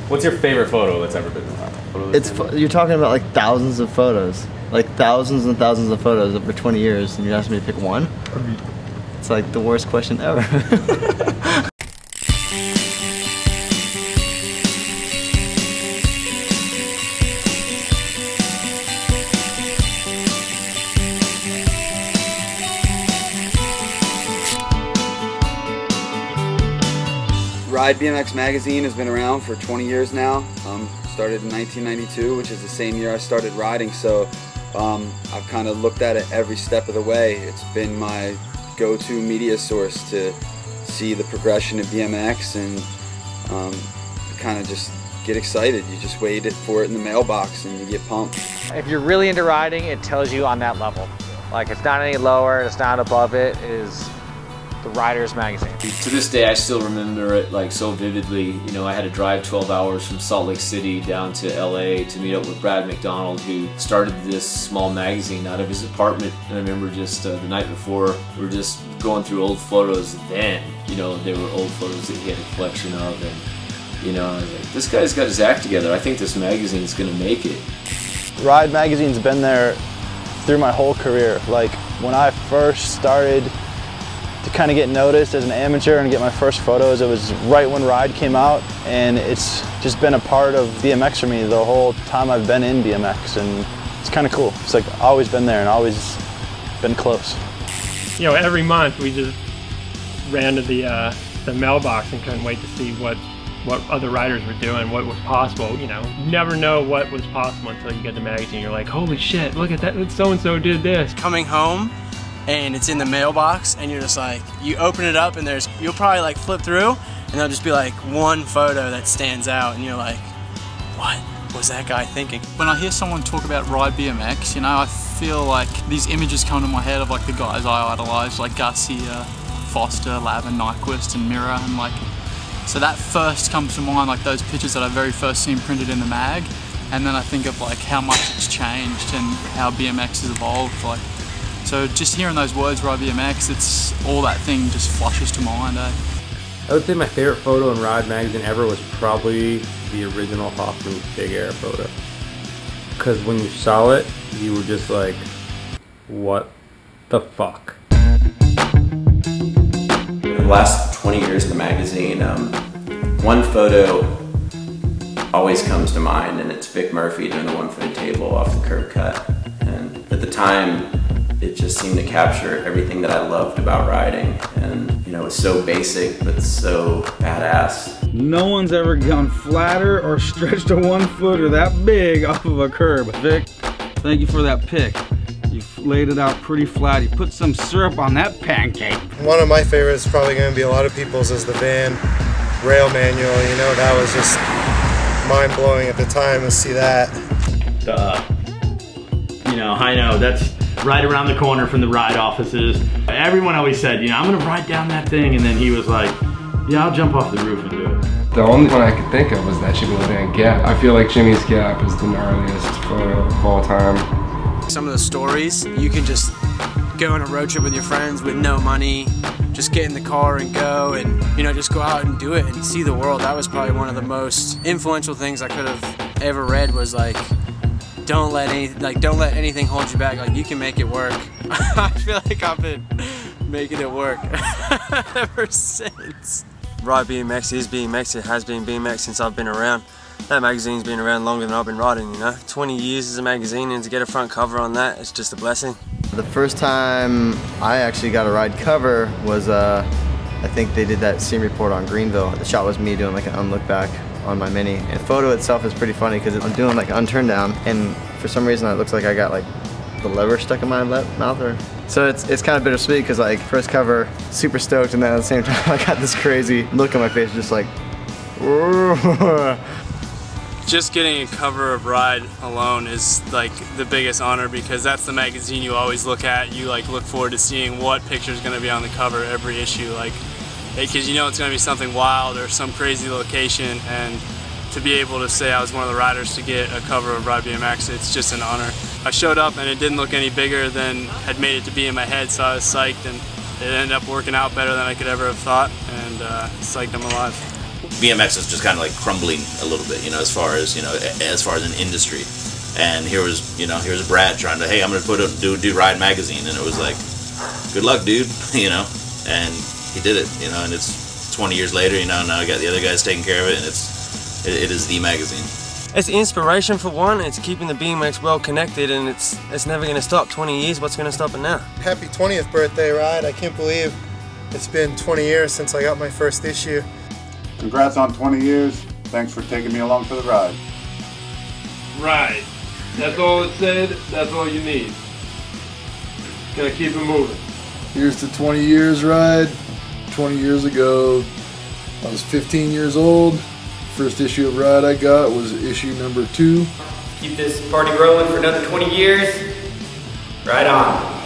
What's your favorite photo that's ever been around? You're talking about like thousands of photos. Like thousands and thousands of photos over 20 years, and you're asking me to pick one? It's like the worst question ever. Ride BMX magazine has been around for 20 years now. Started in 1992, which is the same year I started riding, so I've kind of looked at it every step of the way. It's been my go-to media source to see the progression of BMX and kind of just get excited. You just wait for it in the mailbox and you get pumped. If you're really into riding, it tells you on that level. Like, it's not any lower, it's not above it, it is the Riders magazine. To this day, I still remember it like so vividly. You know, I had to drive 12 hours from Salt Lake City down to LA to meet up with Brad McDonald, who started this small magazine out of his apartment. And I remember just the night before, we were just going through old photos then. You know, there were old photos that he had a collection of, and you know, I was like, this guy's got his act together. I think this magazine's gonna make it. Ride magazine's been there through my whole career. Like, when I first started to kind of get noticed as an amateur and get my first photos, it was right when Ride came out, and it's just been a part of BMX for me the whole time I've been in BMX, and it's kind of cool. It's like always been there and always been close. You know, every month we just ran to the mailbox and couldn't wait to see what other riders were doing, what was possible. You know, you never know what was possible until you get the magazine. You're like, holy shit, look at that, so-and-so did this. Coming home and it's in the mailbox and you're just like, you open it up and you'll probably like flip through and there'll just be like one photo that stands out and you're like, what was that guy thinking? When I hear someone talk about Ride BMX, you know, I feel like these images come to my head of like the guys I idolize, like Garcia, Foster, Lavin, Nyquist and Mirror, and like, so that first comes to mind, like those pictures that I very first seen printed in the mag, and then I think of like how much it's changed and how BMX has evolved. Like, so just hearing those words, Ride BMX, it's all that thing just flashes to mind. I would say my favorite photo in Ride magazine ever was probably the original Hoffman Big Air photo. Because when you saw it, you were just like, what the fuck? The last 20 years of the magazine, one photo always comes to mind, and it's Vic Murphy doing the one-footed table off the curb cut. And at the time, it just seemed to capture everything that I loved about riding. And you know, it's so basic, but so badass. No one's ever gone flatter or stretched a 1 footer that big off of a curb. Vic, thank you for that pic. You've laid it out pretty flat. You put some syrup on that pancake. One of my favorites, probably going to be a lot of people's, is the Van rail manual. You know, that was just mind-blowing at the time to see that. You know, I know, that's right around the corner from the Ride offices. Everyone always said, you know, I'm gonna ride down that thing, and then he was like, yeah, I'll jump off the roof and do it. The only one I could think of was that Sheboygan Gap. I feel like Jimmy's Gap is the gnarliest photo of all time. Some of the stories, you can just go on a road trip with your friends with no money, just get in the car and go, and you know, just go out and do it and see the world. That was probably one of the most influential things I could have ever read, was like, don't let anything hold you back. Like, you can make it work. I feel like I've been making it work ever since. Ride BMX is BMX. It has been BMX since I've been around. That magazine's been around longer than I've been riding, you know. 20 years as a magazine, and to get a front cover on that, it's just a blessing. The first time I actually got a Ride cover was, I think they did that scene report on Greenville. The shot was me doing like an unlook back on my Mini. And the photo itself is pretty funny because I'm doing like an unturn down, and for some reason it looks like I got like the lever stuck in my mouth. So it's kind of bittersweet because like first cover, super stoked, and then at the same time I got this crazy look on my face, just like, just getting a cover of Ride alone is like the biggest honor, because that's the magazine you always look at. You like look forward to seeing what picture is going to be on the cover every issue, like, because you know it's going to be something wild or some crazy location, and to be able to say I was one of the riders to get a cover of Ride BMX, it's just an honor. I showed up and it didn't look any bigger than had made it to be in my head, so I was psyched, and it ended up working out better than I could ever have thought, and psyched I'm alive. BMX is just kind of like crumbling a little bit, you know, as far as an industry. And here was Brad trying to, hey, I'm gonna do Ride magazine, and it was like, good luck, dude, you know. And he did it, you know. And it's 20 years later, you know. Now I got the other guys taking care of it, and it is the magazine. It's inspiration for one. It's keeping the BMX well connected, and it's never going to stop. 20 years, what's going to stop it now? Happy 20th birthday, Ride. I can't believe it's been 20 years since I got my first issue. Congrats on 20 years. Thanks for taking me along for the ride. Ride. That's all it said. That's all you need. Gonna keep it moving. Here's to 20 years, Ride. 20 years ago, I was 15 years old. First issue of Ride I got was issue number 2. Keep this party rolling for another 20 years. Right on.